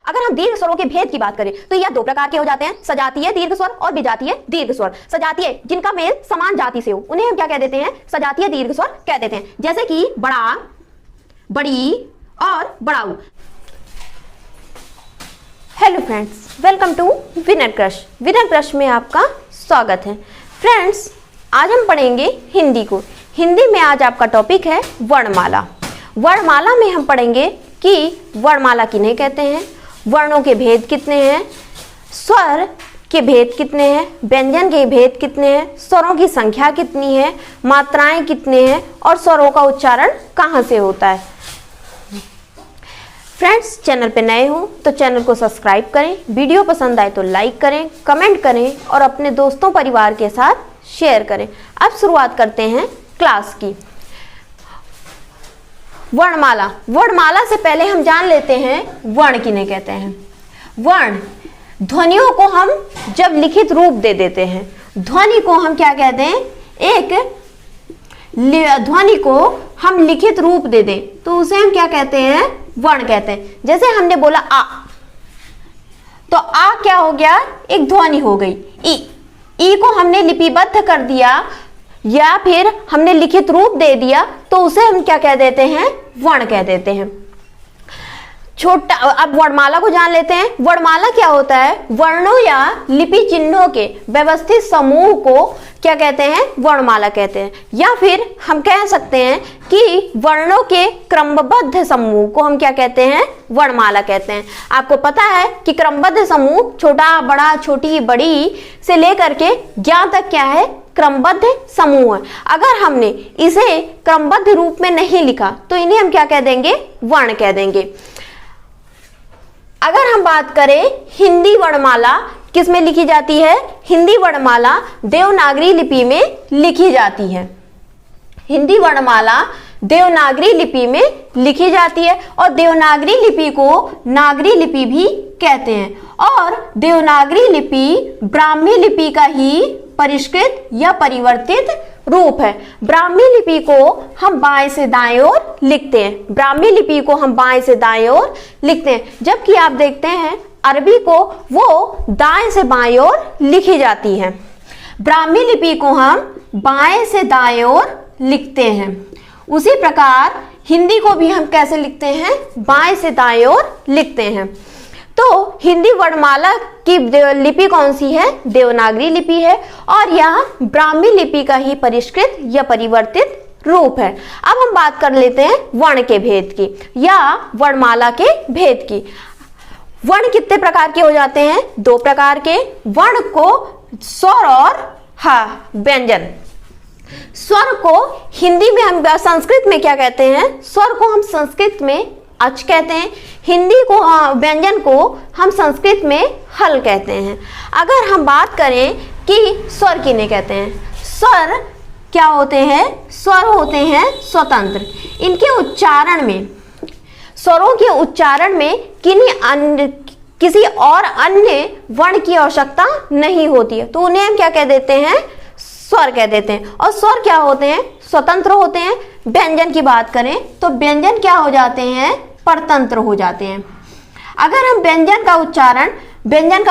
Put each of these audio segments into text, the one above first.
अगर हम दीर्घ स्वरों के भेद की बात करें तो यह दो प्रकार के हो जाते हैं, सजातीय दीर्घ स्वर और विजातीय दीर्घ स्वर। सजातीय जिनका मेल समान जाति से हो उन्हें हम क्या कह देते हैं, सजातीय दीर्घ स्वर कह देते हैं। जैसे कि बड़ा, बड़ी और बड़ाऊ। Hello friends, welcome to Winner Crush. Winner Crush में आपका स्वागत है। फ्रेंड्स, आज हम पढ़ेंगे हिंदी को। हिंदी में आज आपका टॉपिक है वर्णमाला। वर्णमाला में हम पढ़ेंगे कि वर्णमाला किन्हें कहते हैं, वर्णों के भेद कितने हैं, स्वर के भेद कितने हैं, व्यंजन के भेद कितने हैं, स्वरों की संख्या कितनी है, मात्राएं कितने हैं और स्वरों का उच्चारण कहाँ से होता है। फ्रेंड्स, चैनल पे नए हो तो चैनल को सब्सक्राइब करें, वीडियो पसंद आए तो लाइक करें, कमेंट करें और अपने दोस्तों परिवार के साथ शेयर करें। अब शुरुआत करते हैं क्लास की। वर्णमाला। वर्णमाला से पहले हम जान लेते हैं वर्ण किन्हें कहते हैं। वर्ण ध्वनियों को हम जब लिखित रूप दे देते हैं, ध्वनि को हम क्या कहते हैं, एक ध्वनि को हम लिखित रूप दे दें तो उसे हम क्या कहते हैं, वर्ण कहते हैं। जैसे हमने बोला आ, तो आ क्या हो गया, एक ध्वनि हो गई। ई को हमने लिपिबद्ध कर दिया या फिर हमने लिखित रूप दे दिया तो उसे हम क्या कह देते हैं, वर्ण कह देते हैं। छोटा, अब वर्णमाला को जान लेते हैं। वर्णमाला क्या होता है, वर्णों या लिपि चिन्हों के व्यवस्थित समूह को क्या कहते हैं, वर्णमाला कहते हैं। या फिर हम कह सकते हैं कि वर्णों के क्रमबद्ध समूह को हम क्या कहते हैं, वर्णमाला कहते हैं। आपको पता है कि क्रमबद्ध समूह छोटा बड़ा, छोटी बड़ी से लेकर के ज्ञा तक क्या है, क्रमबद्ध समूह है। अगर हमने इसे क्रमबद्ध रूप में नहीं लिखा तो इन्हें हम क्या कह देंगे, वर्ण कह देंगे। अगर हम बात करें हिंदी वर्णमाला किस में लिखी जाती है, हिंदी वर्णमाला देवनागरी लिपि में लिखी जाती है। हिंदी वर्णमाला देवनागरी लिपि में लिखी जाती है और देवनागरी लिपि को नागरी लिपि भी कहते हैं। और देवनागरी लिपि ब्राह्मी लिपि का ही परिष्कृत या परिवर्तित रूप है। ब्राह्मी लिपि को हम बाएं से दाएं ओर लिखते हैं। ब्राह्मी लिपि को हम बाएं से दाएं ओर लिखते हैं, जबकि आप देखते हैं अरबी को वो दाएं से बाएं ओर लिखी जाती है। ब्राह्मी लिपि को हम बाएं से दाएं ओर लिखते हैं। उसी प्रकार हिंदी को भी हम कैसे लिखते हैं, बाएं से दाएं ओर लिखते हैं। तो हिंदी वर्णमाला की लिपि कौन सी है, देवनागरी लिपि है और यह ब्राह्मी लिपि का ही परिष्कृत या परिवर्तित रूप है। अब हम बात कर लेते हैं वर्ण के भेद की या वर्णमाला के भेद की। वर्ण कितने प्रकार के हो जाते हैं, दो प्रकार के। वर्ण को स्वर और व्यंजन। स्वर को हिंदी में हम, संस्कृत में क्या कहते हैं, स्वर को हम संस्कृत में अच कहते हैं। हिंदी को, व्यंजन को हम संस्कृत में हल कहते हैं। अगर हम बात करें कि स्वर किन्हें कहते हैं, स्वर क्या होते हैं, स्वर होते हैं स्वतंत्र। इनके उच्चारण में, स्वरों के उच्चारण में किसी और अन्य वर्ण की आवश्यकता नहीं होती है, तो उन्हें हम क्या कह देते हैं, स्वर कह देते हैं। और स्वर क्या होते हैं, स्वतंत्र होते हैं। व्यंजन की बात करें तो व्यंजन क्या हो जाते हैं, परतंत्र हो जाते हैं। अगर हम व्यंजन का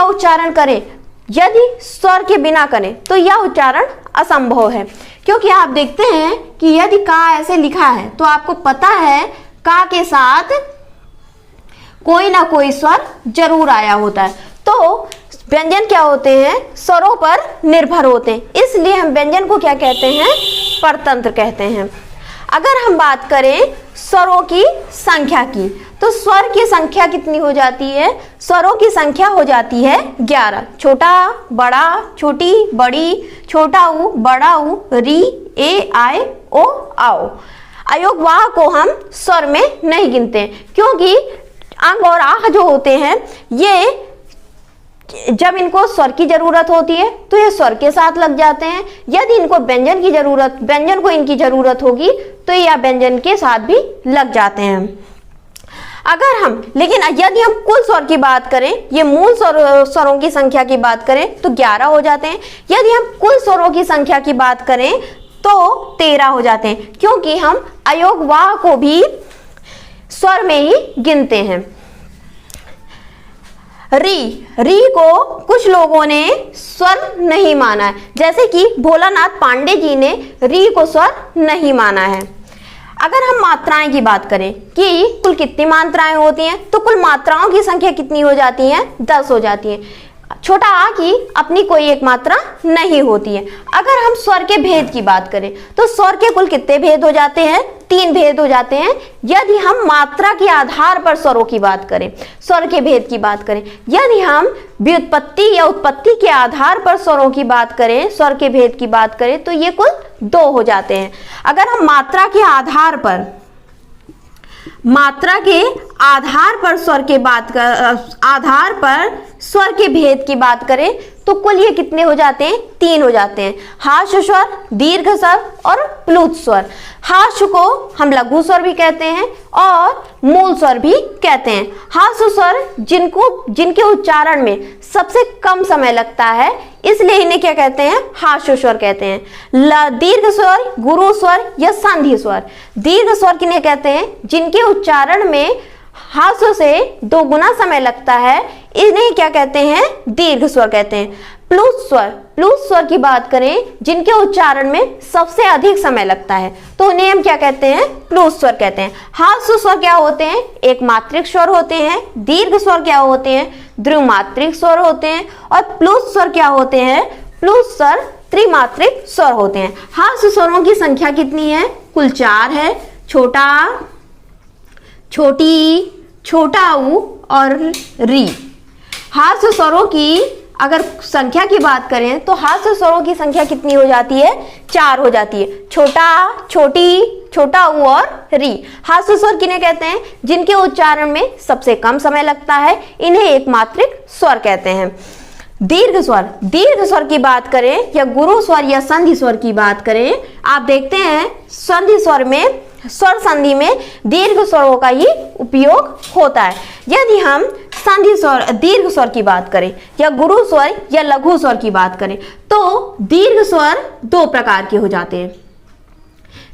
उच्चारण करें, यदि स्वर के बिना करें तो यह उच्चारण असंभव है। क्योंकि आप देखते हैं कि यदि का ऐसे लिखा है तो आपको पता है का के साथ कोई ना कोई स्वर जरूर आया होता है। तो व्यंजन क्या होते हैं, स्वरों पर निर्भर होते हैं, इसलिए हम व्यंजन को क्या कहते हैं, परतंत्र कहते हैं। अगर हम बात करें स्वरों की संख्या की तो स्वर की संख्या कितनी हो जाती है, स्वरों की संख्या हो जाती है 11। छोटा बड़ा, छोटी बड़ी, छोटा ऊ बड़ा ऊ, री ए आए ओ आओ। अयोग वाह को हम स्वर में नहीं गिनते क्योंकि अंग और आह जो होते हैं ये जब इनको स्वर की जरूरत होती है तो ये स्वर के साथ लग जाते हैं। यदि इनको व्यंजन को इनकी जरूरत होगी तो ये व्यंजन के साथ भी लग जाते हैं। लेकिन यदि हम कुल स्वर की बात करें, ये मूल स्वरों की संख्या की बात करें तो 11 हो जाते हैं। यदि हम कुल स्वरों की संख्या की बात करें तो 13 हो जाते हैं, क्योंकि हम अयोग वाह को भी स्वर में ही गिनते हैं। री, री को कुछ लोगों ने स्वर नहीं माना है, जैसे कि भोलानाथ पांडे जी ने री को स्वर नहीं माना है। अगर हम मात्राएं की बात करें कि कुल कितनी मात्राएं होती हैं, तो कुल मात्राओं की संख्या कितनी हो जाती है? 10 हो जाती है। छोटा आ की अपनी कोई एक मात्रा नहीं होती है। अगर हम स्वर के भेद की बात करें तो स्वर के कुल कितने भेद हो जाते हैं? 3 भेद हो जाते हैं। यदि हम मात्रा के आधार पर स्वरों की बात करें, स्वर के भेद की बात करें, यदि हम व्युत्पत्ति या उत्पत्ति के आधार पर स्वरों की बात करें, स्वर के भेद की बात करें, तो ये कुल 2 हो जाते हैं। अगर हम मात्रा के आधार पर स्वर के भेद की बात करें तो कुल ये कितने हो जाते हैं? 3 हो जाते हैं। हास्य स्वर, दीर्घ स्वर और प्लुत स्वर। हास्य को हम लघु स्वर भी कहते हैं और मूल स्वर भी कहते हैं। हास्य स्वर जिनके उच्चारण में सबसे कम समय लगता है, इसलिए इन्हें क्या कहते हैं? हास्य स्वर कहते हैं। दीर्घ स्वर, गुरु स्वर या संधि स्वर। दीर्घ स्वर किन्हें कहते हैं? जिनके उच्चारण में हास्य से 2 गुना समय लगता है, इन्हें क्या कहते हैं? दीर्घ स्वर कहते हैं। प्लुत स्वर की बात करें, जिनके उच्चारण में सबसे अधिक समय लगता है, तो उन्हें हम क्या कहते हैं? प्लुत स्वर कहते हैं। हास्य स्वर क्या होते हैं? एक मात्रिक स्वर होते हैं। दीर्घ स्वर क्या होते हैं? द्विमात्रिक स्वर होते हैं। और प्लुत स्वर क्या होते हैं? प्लुत स्वर त्रिमात्रिक स्वर होते हैं। हास्य स्वरों की संख्या कितनी है? कुल 4 है। छोटा आ, छोटी ई, छोटा ऊ और री। हास्य स्वरों की अगर संख्या की बात करें तो हास्य स्वरों की संख्या कितनी हो जाती है? 4 हो जाती है। छोटा आ, छोटी ई, छोटा ऊ और री। हास्य स्वर किन्हें कहते हैं? जिनके उच्चारण में सबसे कम समय लगता है, इन्हें एकमात्रिक स्वर कहते हैं। दीर्घ स्वर की बात करें या गुरु स्वर या संधि स्वर की बात करें, आप देखते हैं संधि स्वर में, स्वर संधि में दीर्घ स्वरों का ही उपयोग होता है। यदि हम दीर्घ स्वर की बात करें या गुरु स्वर या लघु स्वर की बात करें, तो दीर्घ स्वर 2 प्रकार के हो जाते हैं।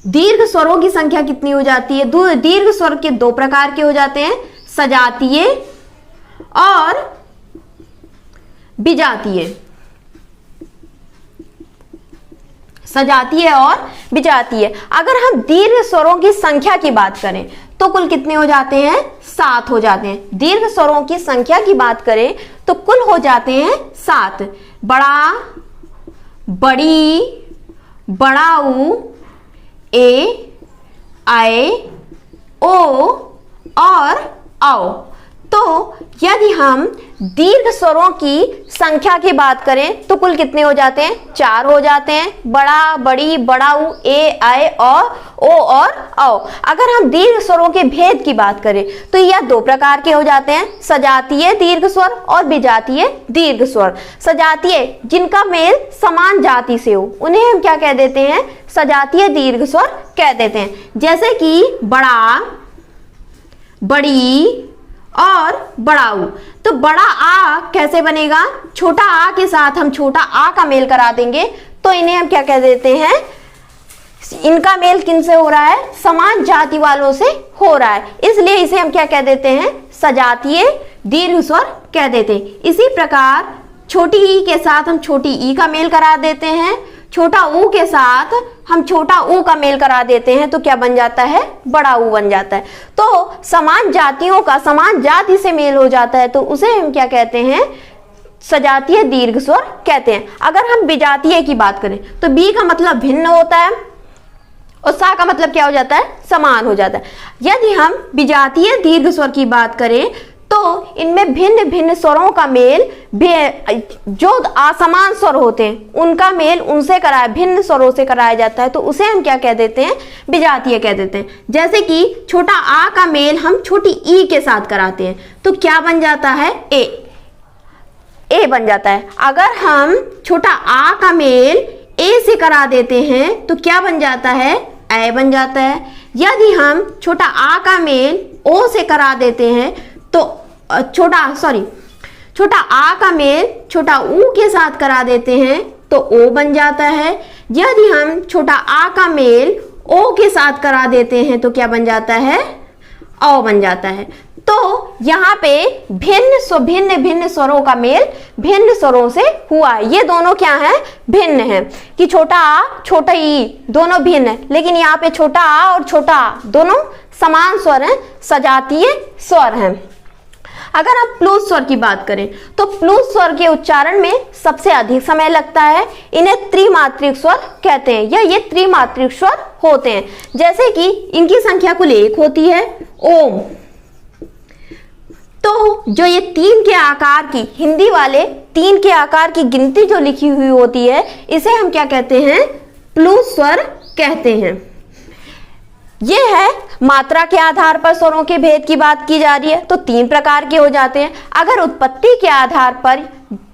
दीर्घ स्वरों की संख्या कितनी हो जाती है? दीर्घ स्वर के 2 प्रकार के हो जाते हैं, सजातीय और विजातीय। सजातीय और विजातीय। अगर हम दीर्घ स्वरों की संख्या की बात करें तो कुल कितने हो जाते हैं? 7 हो जाते हैं। दीर्घ स्वरों की संख्या की बात करें तो कुल हो जाते हैं 7। बड़ा, बड़ी, बड़ाऊ, ए, आए, ओ और आओ। तो यदि हम दीर्घ स्वरों की संख्या की बात करें तो कुल कितने हो जाते हैं? 4 हो जाते हैं। बड़ा, बड़ी, बड़ाऊ, ए, आए और ओ और आओ। अगर हम दीर्घ स्वरों के भेद की बात करें तो यह 2 प्रकार के हो जाते हैं, सजातीय दीर्घ स्वर और विजातीय दीर्घ स्वर। सजातीय जिनका मेल समान जाति से हो, उन्हें हम क्या कह देते हैं? सजातीय दीर्घ स्वर कह देते हैं। जैसे कि बड़ा, बड़ी और बड़ाऊ। तो बड़ा आ कैसे बनेगा? छोटा आ के साथ हम छोटा आ का मेल करा देंगे तो इन्हें हम क्या कह देते हैं? इनका मेल किनसे हो रहा है? समान जाति वालों से हो रहा है, इसलिए इसे हम क्या कह देते हैं? सजातीय दीर्घ स्वर कह देते हैं। इसी प्रकार छोटी ई के साथ हम छोटी ई का मेल करा देते हैं, छोटा ऊ के साथ हम छोटा ऊ का मेल करा देते हैं, तो क्या बन जाता है? बड़ा ऊ बन जाता है। तो समान जातियों का समान जाति से मेल हो जाता है तो उसे हम क्या कहते हैं? सजातीय दीर्घ स्वर कहते हैं। अगर हम विजातीय की बात करें तो बी का मतलब भिन्न होता है और सा का मतलब क्या हो जाता है? समान हो जाता है। यदि हम विजातीय दीर्घ स्वर की बात करें तो इनमें भिन्न भिन्न स्वरों का मेल, जो असमान स्वर होते हैं उनका मेल उनसे कराया, भिन्न स्वरों से कराया जाता है, तो उसे हम क्या कह देते हैं? विजातीय कह देते हैं। जैसे कि छोटा आ का मेल हम छोटी ई के साथ कराते हैं तो क्या बन जाता है? ए बन जाता है। अगर हम छोटा आ का मेल ए से करा देते हैं तो क्या बन जाता है? ए बन जाता है। यदि हम छोटा आ का मेल ओ से करा देते हैं तो छोटा आ का मेल छोटा ऊ के साथ करा देते हैं तो ओ बन जाता है। यदि हम छोटा आ का मेल ओ के साथ करा देते हैं तो क्या बन जाता है? औ बन जाता है। तो यहाँ पे भिन्न भिन्न स्वरों का मेल भिन्न स्वरों से हुआ है। ये दोनों क्या है, भिन्न है, कि छोटा आ छोटा ई दोनों भिन्न है, लेकिन यहाँ पे छोटा आ और छोटा आ दोनों समान स्वर हैं, सजातीय स्वर हैं। अगर आप प्लूत स्वर की बात करें तो प्लूत स्वर के उच्चारण में सबसे अधिक समय लगता है। इन्हें त्रिमात्रिक स्वर कहते हैं, या ये त्रिमात्रिक स्वर होते हैं। जैसे कि इनकी संख्या कुल 1 होती है, ओम। तो जो ये 3 के आकार की, हिंदी वाले 3 के आकार की गिनती जो लिखी हुई होती है, इसे हम क्या कहते हैं, प्लूत स्वर कहते हैं। ये है मात्रा के आधार पर स्वरों के भेद की बात की जा रही है, तो 3 प्रकार के हो जाते हैं। अगर उत्पत्ति के आधार पर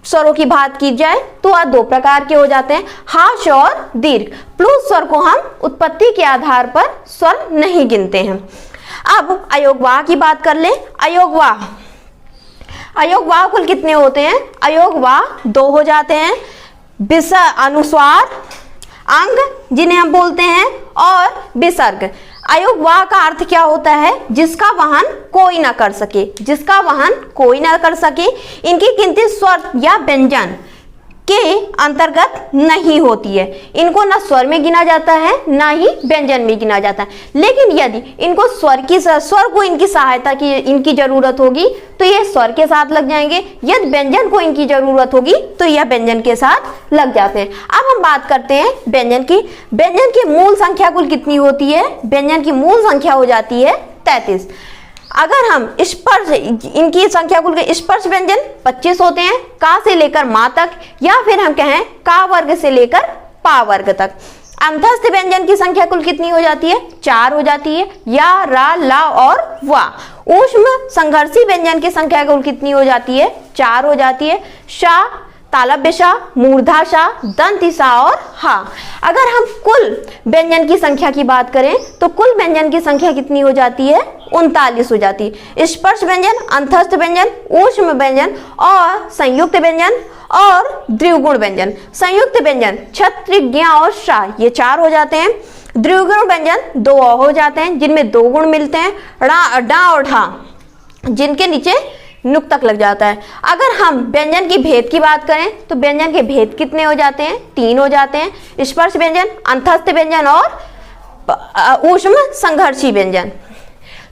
स्वरों की बात की जाए तो वह 2 प्रकार के हो जाते हैं, हाश और दीर्घ। प्लूत स्वर को हम उत्पत्ति के आधार पर स्वर नहीं गिनते हैं। अब अयोगवाह की बात कर ले। अयोगवाह कुल कितने होते हैं, अयोगवाह 2 हो जाते हैं। अनुस्वार, अंग जिन्हें हम बोलते हैं, और विसर्ग। अयोगवाह का अर्थ क्या होता है, जिसका वहन कोई ना कर सके, जिसका वहन कोई ना कर सके। इनकी गिनती स्वर या व्यंजन के अंतर्गत नहीं होती है। इनको ना स्वर में गिना जाता है ना ही व्यंजन में गिना जाता है। लेकिन यदि इनको स्वर को इनकी सहायता की इनकी जरूरत होगी तो ये स्वर के साथ लग जाएंगे, यदि व्यंजन को इनकी जरूरत होगी तो यह व्यंजन के साथ लग जाते हैं। अब हम बात करते हैं व्यंजन की। व्यंजन की मूल संख्या कुल कितनी होती है, व्यंजन की मूल संख्या हो जाती है 33। अगर हम स्पर्श, इनकी संख्या कुल के स्पर्श व्यंजन 25 होते हैं, का से लेकर मा तक, या फिर हम कहें का वर्ग से लेकर पा वर्ग तक। अंतस्थ व्यंजन की संख्या कुल कितनी हो जाती है, 4 हो जाती है, या, रा, ला और वा। ऊष्म संघर्षी व्यंजन की संख्या कुल कितनी हो जाती है, 4 हो जाती है, शा, तालव्य, मूर्धा, दंत और हा। अगर हम कुल व्यंजन की संख्या की बात करें तो कुल व्यंजन की संख्या कितनी हो जाती है, 39 हो जाती है। स्पर्श व्यंजन, अंतस्थ व्यंजन, ऊष्म व्यंजन और संयुक्त व्यंजन और द्विगुण व्यंजन। संयुक्त व्यंजन छत्र, ज्ञ और शा, ये 4 हो जाते हैं। द्विगुण व्यंजन 2 हो जाते हैं, जिनमें 2 गुण मिलते हैं, ड़ा, डा और ढा, जिनके नीचे नुक्तक लग जाता है। अगर हम व्यंजन की भेद की बात करें तो व्यंजन के भेद कितने हो जाते हैं, 3 हो जाते हैं। स्पर्श व्यंजन, अंतस्थ व्यंजन और ऊष्म संघर्षी व्यंजन।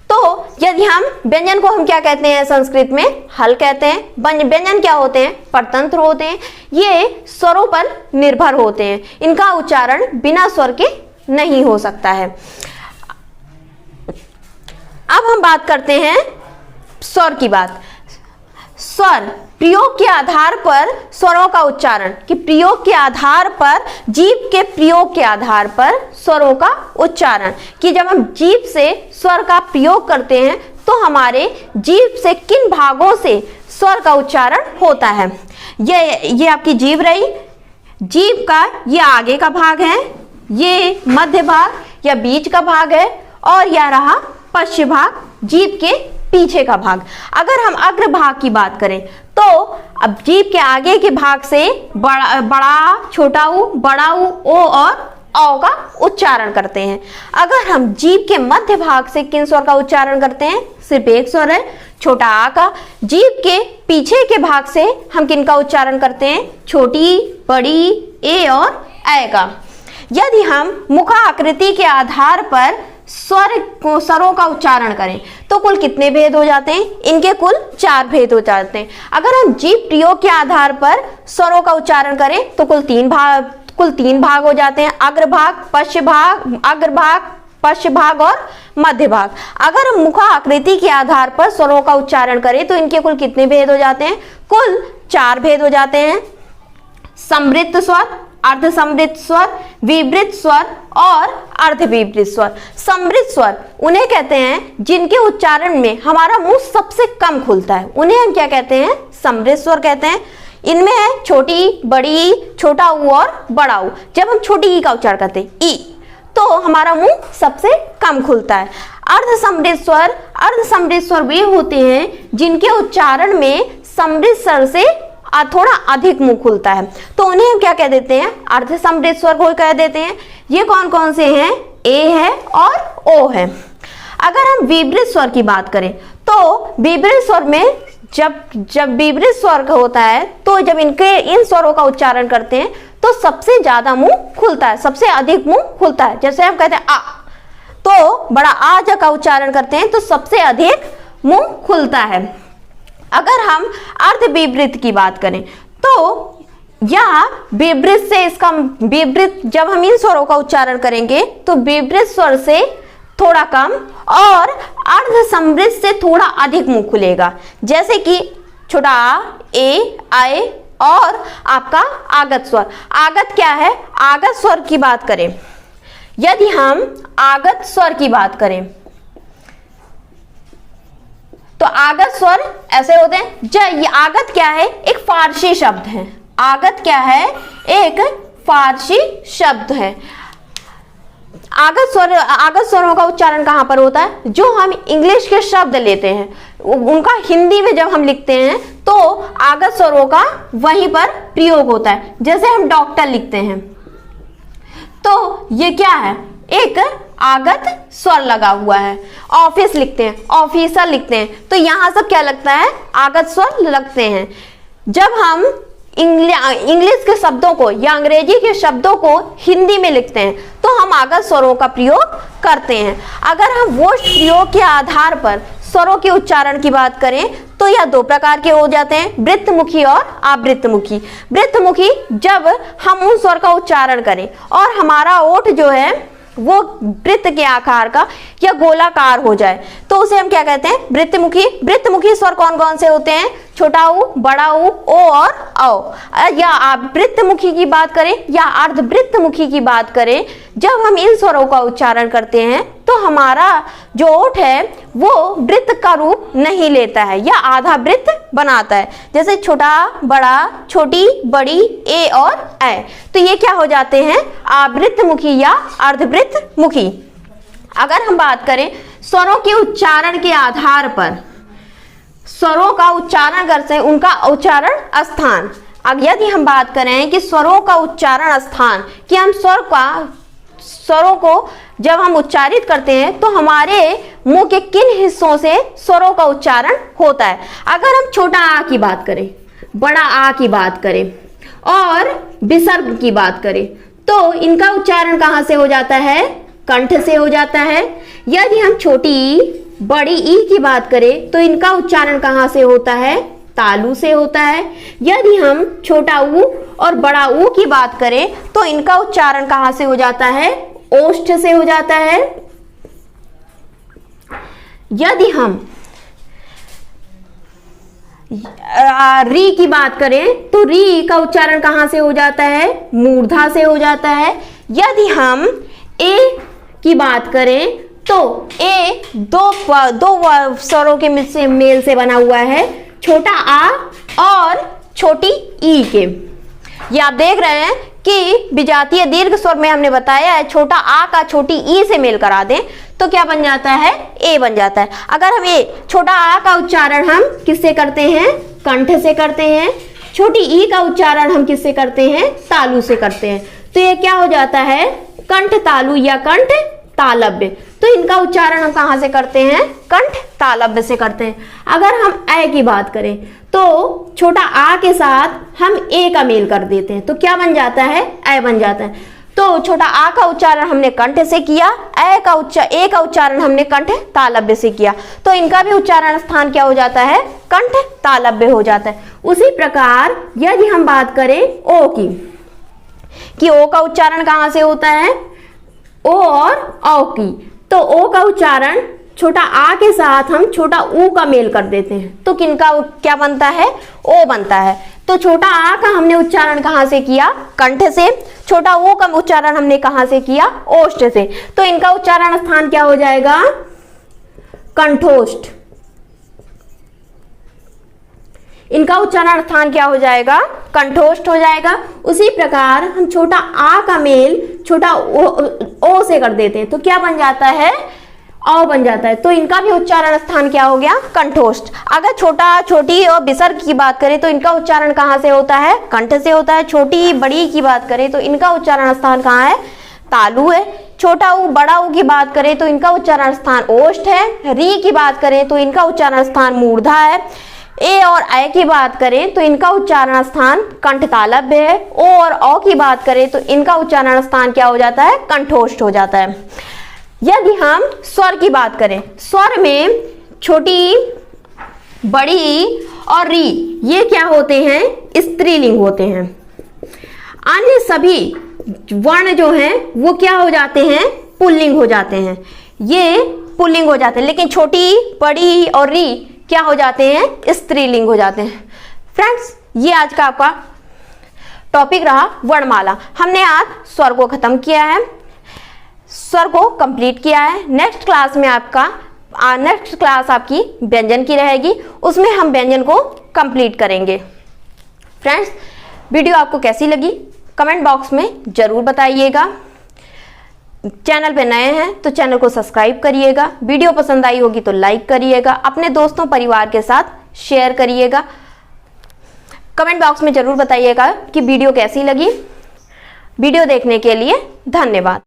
तो यदि हम व्यंजन को हम क्या कहते हैं, संस्कृत में हल कहते हैं। व्यंजन क्या होते हैं, परतंत्र होते हैं। ये स्वरों पर निर्भर होते हैं, इनका उच्चारण बिना स्वर के नहीं हो सकता है। अब हम बात करते हैं स्वर की बात। स्वर प्रयोग के आधार पर स्वरों का उच्चारण, कि प्रयोग के आधार पर, जीभ के प्रयोग के आधार पर स्वरों का उच्चारण, कि जब हम जीभ से स्वर का प्रयोग करते हैं तो हमारे जीभ से किन भागों से स्वर का उच्चारण होता है। ये आपकी जीभ रही, जीभ का ये आगे का भाग है, ये मध्य भाग या बीच का भाग है, और यह रहा पश्चिम भाग, जीभ के पीछे का भाग। अगर हम अग्र भाग की बात करें तो अब जीभ के आगे के भाग से बड़ा, छोटा ऊ, बड़ा ऊ, ओ और औ का उच्चारण करते हैं। अगर हम जीभ के मध्य भाग से किन स्वर का उच्चारण करते हैं, सिर्फ एक स्वर है, छोटा आ का। जीभ के पीछे के भाग से हम किन का उच्चारण करते हैं, छोटी, बड़ी, ए और ऐ का। यदि हम मुखाकृति के आधार पर स्वरों का उच्चारण करें तो कुल कितने भेद हो जाते हैं, इनके कुल 4 भेद हो जाते हैं। अगर हम जीभ प्रयोग के आधार पर स्वरों का उच्चारण करें तो कुल 3 भाग हो जाते हैं, अग्र भाग, पश्च भाग, अग्र भाग, पश्च भाग और मध्य भाग। अगर हम मुखा आकृति के आधार पर स्वरों का उच्चारण करें तो इनके कुल कितने भेद हो जाते हैं, कुल 4 भेद हो जाते हैं। समृद्ध स्वर, अर्ध समृद्ध स्वर, विवृत स्वर और अर्ध विवृत स्वर। समृद्ध स्वर उन्हें कहते हैं जिनके उच्चारण में हमारा मुंह सबसे कम खुलता है, उन्हें हम क्या कहते हैं, समृद्ध स्वर कहते हैं। इनमें है छोटी, बड़ी, छोटा ऊ और बड़ा ऊ। जब हम छोटी ई का उच्चारण करते हैं, ई, तो हमारा मुंह सबसे कम खुलता है। अर्ध समृद्ध स्वर वे होते हैं जिनके उच्चारण में समृद्ध स्वर से थोड़ा अधिक मुंह खुलता है, तो उन्हें हम क्या कह देते हैं, अर्ध समृद्ध स्वर को कह देते हैं। ये कौन कौन से हैं, ए है और ओ है। अगर हम विवृत स्वर की बात करें तो विपरीत स्वर में जब विपरीत स्वर होता है तो जब इन स्वरों का उच्चारण करते हैं तो सबसे ज्यादा मुंह खुलता है, सबसे अधिक मुंह खुलता है। जैसे हम कहते हैं आ, तो बड़ा आ जब का उच्चारण करते हैं तो सबसे अधिक मुंह खुलता है। अगर हम अर्ध विपरीत की बात करें तो या विपरीत से इसका विपरीत, जब हम इन स्वरों का उच्चारण करेंगे तो विपरीत स्वर से थोड़ा कम और अर्ध समृद्ध से थोड़ा अधिक मुंह खुलेगा। जैसे कि छोटा आ, ए, आए और आपका आगत स्वर। आगत क्या है? आगत स्वर की बात करें, यदि हम आगत स्वर की बात करें तो आगत स्वर ऐसे होते हैं। ये आगत क्या है? एक फारसी शब्द है। आगत क्या है? एक फारसी शब्द है। आगत स्वरों का उच्चारण कहां पर होता है? जो हम इंग्लिश के शब्द लेते हैं उनका हिंदी में जब हम लिखते हैं तो आगत स्वरों का वहीं पर प्रयोग होता है। जैसे हम डॉक्टर लिखते हैं तो ये क्या है? एक आगत स्वर लगा हुआ है। ऑफिस लिखते हैं, ऑफिसर लिखते हैं, तो यहां सब क्या लगता है? आगत स्वर लगते हैं। जब हम इंग्लिश के शब्दों को या अंग्रेजी के शब्दों को हिंदी में लिखते हैं तो हम आगत स्वरों का प्रयोग करते हैं। अगर हम वो प्रयोग के आधार पर स्वरों के उच्चारण की बात करें तो यह दो प्रकार के हो जाते हैं, वृत्तमुखी और आवृत्तमुखी। वृत्तमुखी जब हम उन स्वर का उच्चारण करें और हमारा ओठ जो है वो वृत्त के आकार का या गोलाकार हो जाए तो उसे हम क्या कहते हैं? वृत्तमुखी। वृत्तमुखी स्वर कौन कौन से होते हैं? छोटा ऊ, बड़ा ऊ, ओ और औ। या आप वृत्तमुखी की बात करें या अर्धवृत्तमुखी की बात करें, जब हम इन स्वरों का उच्चारण करते हैं तो हमारा जो ओठ है वो वृत्त का रूप नहीं लेता है या आधा वृत्त बनाता है। जैसे छोटा, बड़ा, छोटी, बड़ी, ए और ऐ, तो ये क्या हो जाते हैं? आवृत्तमुखी या अर्धवृत्तमुखी। अगर हम बात करें स्वरों के उच्चारण के आधार पर, स्वरों का उच्चारण करते हैं उनका उच्चारण स्थान। अब यदि हम बात करें कि स्वरों का उच्चारण स्थान, कि हम स्वरों को जब हम उच्चारित करते हैं तो हमारे मुंह के किन हिस्सों से स्वरों का उच्चारण होता है। अगर हम छोटा आ की बात करें, बड़ा आ की बात करें और विसर्ग की बात करें तो इनका उच्चारण कहां से हो जाता है? कंठ से हो जाता है। यदि हम छोटी ई, बड़ी ई की बात करें तो इनका उच्चारण कहां से होता है? तालु से होता है। यदि हम छोटा ऊ और बड़ा ऊ की बात करें तो इनका उच्चारण कहां से हो जाता है? ओष्ठ से हो जाता है। यदि हम री की बात करें तो री का उच्चारण कहां से हो जाता है? मूर्धा से हो जाता है। यदि हम ए की बात करें तो ए दो स्वरों के मेल से बना हुआ है, छोटा आ और छोटी ई के। ये आप देख रहे हैं कि विजातीय दीर्घ स्वर में हमने बताया है छोटा आ का छोटी ई से मेल करा दें तो क्या बन जाता है? ए बन जाता है। अगर हम ए छोटा आ का उच्चारण हम किससे करते हैं? कंठ से करते हैं। छोटी ई का उच्चारण हम किससे करते हैं? तालु से करते हैं। तो ये क्या हो जाता है? कंठ तालु या कंठ तालव्य। तो इनका उच्चारण हम कहां से करते हैं? कंठ तालव्य से करते हैं। अगर हम ऐ की बात करें तो छोटा आ के साथ हम ए का मेल कर देते हैं तो क्या बन जाता है? ऐ बन जाता है। तो छोटा आ का उच्चारण हमने कंठ से किया, ए का उच्चारण हमने कंठ तालव्य से किया, तो इनका भी उच्चारण स्थान क्या हो जाता है? कंठ तालव्य हो जाता है। उसी प्रकार यदि हम बात करें ओ की, कि ओ का उच्चारण कहां से होता है? ओ और औ की, तो ओ का उच्चारण छोटा आ के साथ हम छोटा ऊ का मेल कर देते हैं तो किनका क्या बनता है? ओ बनता है। तो छोटा आ का हमने उच्चारण कहां से किया? कंठ से। छोटा ओ का उच्चारण हमने कहां से किया? ओष्ठ से। तो इनका उच्चारण स्थान क्या हो जाएगा? कंठोष्ठ। इनका उच्चारण स्थान क्या हो जाएगा? कंठोष्ठ हो जाएगा। उसी प्रकार हम छोटा आ का मेल छोटा ओ से कर देते हैं तो क्या बन जाता है? औ बन जाता है। तो इनका भी उच्चारण स्थान क्या हो गया? कंठोष्ठ। अगर छोटा, छोटी और विसर्ग की बात करें तो इनका उच्चारण कहां से होता है? कंठ से होता है। छोटी, बड़ी की बात करें तो इनका उच्चारण स्थान कहां है? तालु है। छोटा ऊ बड़ा ऊ की बात करें तो इनका उच्चारण स्थान ओष्ठ है। री की बात करें तो इनका उच्चारण स्थान मूर्धा है। ए और ऐ की बात करें तो इनका उच्चारण स्थान कंठतालव्य है। ओ और औ की बात करें तो इनका उच्चारण स्थान क्या हो जाता है, कंठोष्ठ हो जाता है। यदि हम स्वर की बात करें, स्वर में छोटी, बड़ी और री ये क्या होते हैं, स्त्रीलिंग होते हैं। अन्य सभी वर्ण जो हैं वो क्या हो जाते हैं, पुल्लिंग हो जाते हैं, ये पुल्लिंग हो जाते हैं। लेकिन छोटी, बड़ी और री क्या हो जाते हैं, स्त्रीलिंग हो जाते हैं। फ्रेंड्स, ये आज का आपका टॉपिक रहा वर्णमाला। हमने आज स्वर को खत्म किया है, स्वर को कंप्लीट किया है। नेक्स्ट क्लास में नेक्स्ट क्लास आपकी व्यंजन की रहेगी, उसमें हम व्यंजन को कंप्लीट करेंगे। फ्रेंड्स, वीडियो आपको कैसी लगी कमेंट बॉक्स में जरूर बताइएगा। चैनल पे नए हैं तो चैनल को सब्सक्राइब करिएगा। वीडियो पसंद आई होगी तो लाइक करिएगा, अपने दोस्तों परिवार के साथ शेयर करिएगा। कमेंट बॉक्स में जरूर बताइएगा कि वीडियो कैसी लगी। वीडियो देखने के लिए धन्यवाद।